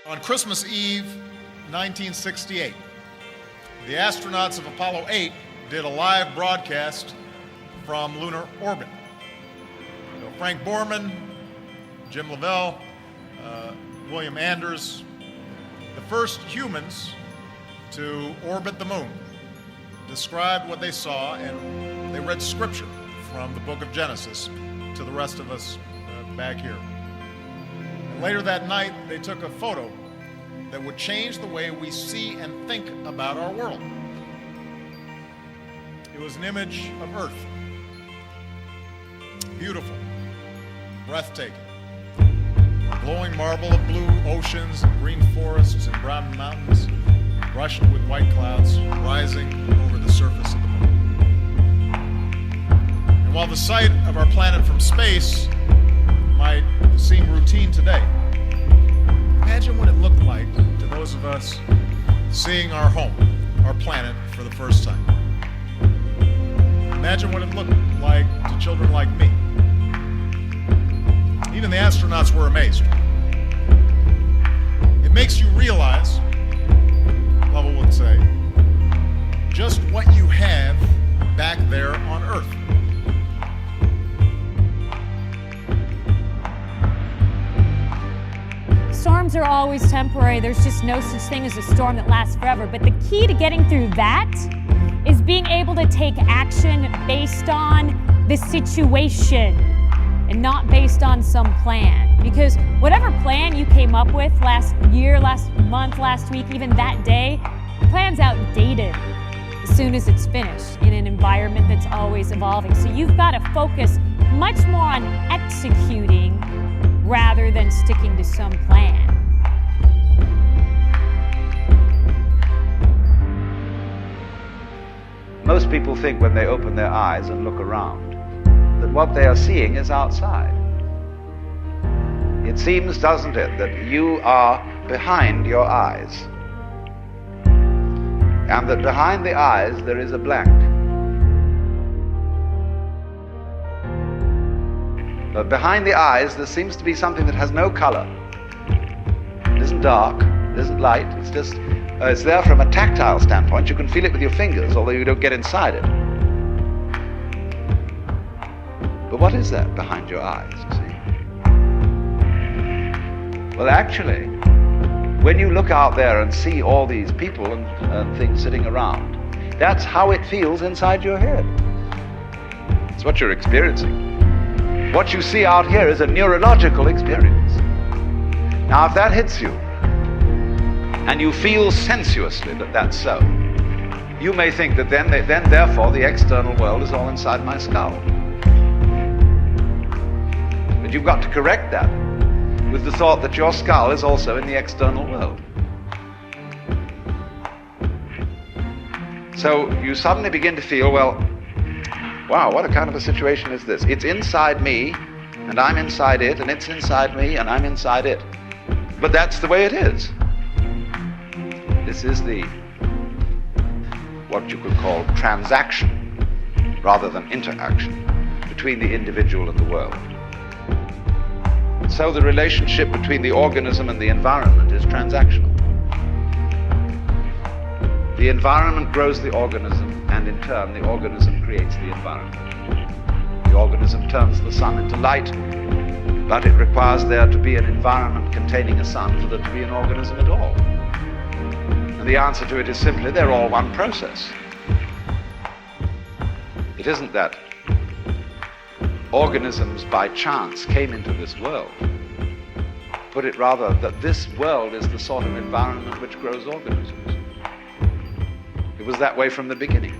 On Christmas Eve, 1968, the astronauts of Apollo 8 did a live broadcast from lunar orbit. So Frank Borman, Jim Lovell, William Anders, the first humans to orbit the moon, described what they saw, and they read scripture from the book of Genesis to the rest of us back here. And later that night, they took a photo that would change the way we see and think about our world. It was an image of Earth. Beautiful, breathtaking. Glowing marble of blue oceans, and green forests, and brown mountains, brushed with white clouds, rising over the surface of the moon. And while the sight of our planet from space might seem routine today, imagine what it looked like to those of us seeing our home, our planet, for the first time. Imagine what it looked like to children like me. Even the astronauts were amazed. It makes you realize, Lovell would say, just what you have back there on Earth. Storms are always temporary. There's just no such thing as a storm that lasts forever. But the key to getting through that is being able to take action based on the situation and not based on some plan. Because whatever plan you came up with last year, last month, last week, even that day, the plan's outdated as soon as it's finished in an environment that's always evolving. So you've got to focus much more on executing rather than sticking to some plan. Most people think when they open their eyes and look around that what they are seeing is outside. It seems, doesn't it, that you are behind your eyes, and that behind the eyes there is a blank. But behind the eyes there seems to be something that has no color. It isn't dark, it isn't light, it's just, it's there from a tactile standpoint. You can feel it with your fingers, although you don't get inside it. But what is that behind your eyes, you see? Well, actually, when you look out there and see all these people and things sitting around, that's how it feels inside your head. It's what you're experiencing. What you see out here is a neurological experience. Now, if that hits you, and you feel sensuously that that's so, you may think that then therefore the external world is all inside my skull. But you've got to correct that with the thought that your skull is also in the external world. So you suddenly begin to feel, well, wow, what a kind of a situation is this? It's inside me, and I'm inside it, and it's inside me, and I'm inside it. But that's the way it is. This is what you could call transaction, rather than interaction, between the individual and the world. So the relationship between the organism and the environment is transactional. The environment grows the organism, and in turn the organism creates the environment. The organism turns the sun into light, but it requires there to be an environment containing a sun for there to be an organism at all. And the answer to it is simply, they're all one process. It isn't that organisms by chance came into this world, but it rather that this world is the sort of environment which grows organisms. It was that way from the beginning.